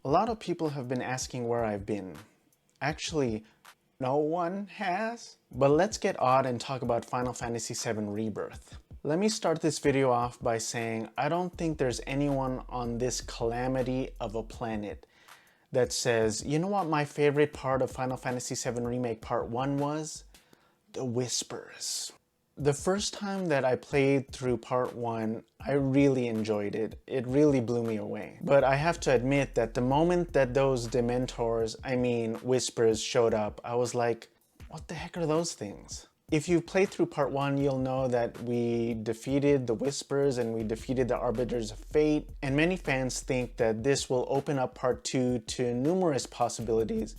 A lot of people have been asking where I've been. Actually, no one has. But let's get odd and talk about Final Fantasy VII Rebirth. Let me start this video off by saying I don't think there's anyone on this calamity of a planet that says, you know what my favorite part of Final Fantasy VII Remake Part 1 was? The whispers. The first time that I played through Part 1, I really enjoyed it. It really blew me away. But I have to admit that the moment that those Dementors, whispers, showed up, I was like, what the heck are those things? If you've played through Part 1, you'll know that we defeated the Whispers and we defeated the Arbiters of Fate, and many fans think that this will open up Part 2 to numerous possibilities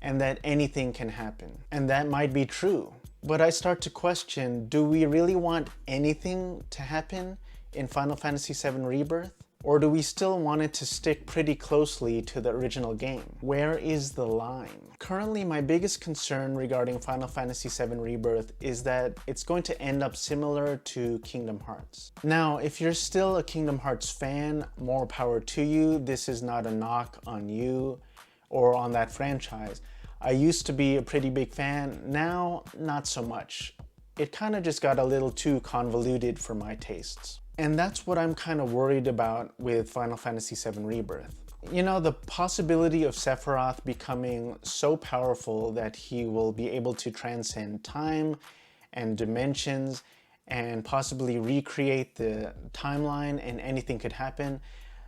and that anything can happen. And that might be true. But I start to question, do we really want anything to happen in Final Fantasy VII Rebirth? Or do we still want it to stick pretty closely to the original game? Where is the line? Currently, my biggest concern regarding Final Fantasy VII Rebirth is that it's going to end up similar to Kingdom Hearts. Now, if you're still a Kingdom Hearts fan, more power to you. This is not a knock on you or on that franchise. I used to be a pretty big fan, now not so much. It kind of just got a little too convoluted for my tastes. And that's what I'm kind of worried about with Final Fantasy VII Rebirth. You know, the possibility of Sephiroth becoming so powerful that he will be able to transcend time and dimensions and possibly recreate the timeline and anything could happen.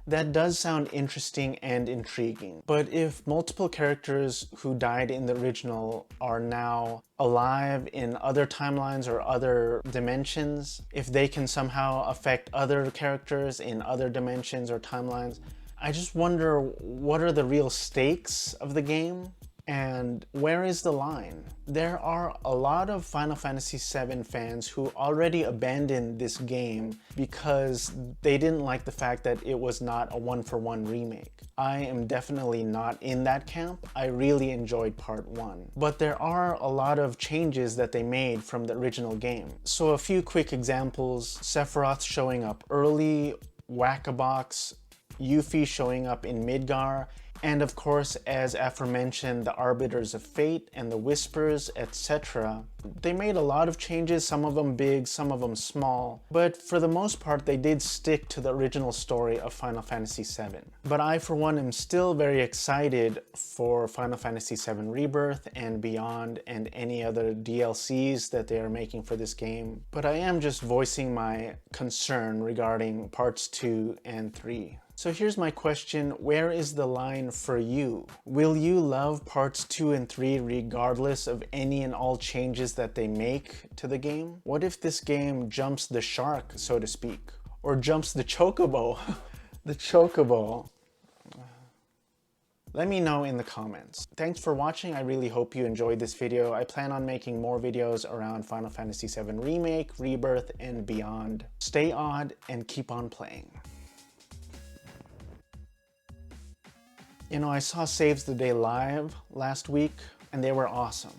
That does sound interesting and intriguing. But if multiple characters who died in the original are now alive in other timelines or other dimensions, if they can somehow affect other characters in other dimensions or timelines, I just wonder, what are the real stakes of the game? And where is the line? There are a lot of Final Fantasy VII fans who already abandoned this game because they didn't like the fact that it was not a one-for-one remake. I am definitely not in that camp. I really enjoyed Part 1. But there are a lot of changes that they made from the original game. So a few quick examples: Sephiroth showing up early, Whack-a-Box, Yuffie showing up in Midgar, and of course, as aforementioned, the Arbiters of Fate and the Whispers, etc. They made a lot of changes, some of them big, some of them small, but for the most part they did stick to the original story of Final Fantasy VII. But I, for one, am still very excited for Final Fantasy VII Rebirth and beyond, and any other DLCs that they are making for this game. But I am just voicing my concern regarding parts 2 and 3. So here's my question: where is the line for you? Will you love parts 2 and 3 regardless of any and all changes that they make to the game? What if this game jumps the shark, so to speak? Or jumps the chocobo? The chocobo. Let me know in the comments. Thanks for watching. I really hope you enjoyed this video. I plan on making more videos around Final Fantasy VII Remake, Rebirth, and beyond. Stay odd and keep on playing. You know, I saw Saves the Day live last week, and they were awesome.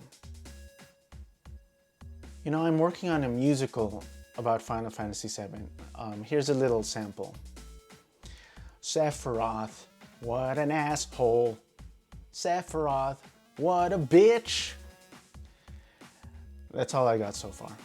You know, I'm working on a musical about Final Fantasy VII. Here's a little sample. Sephiroth, what an asshole. Sephiroth, what a bitch. That's all I got so far.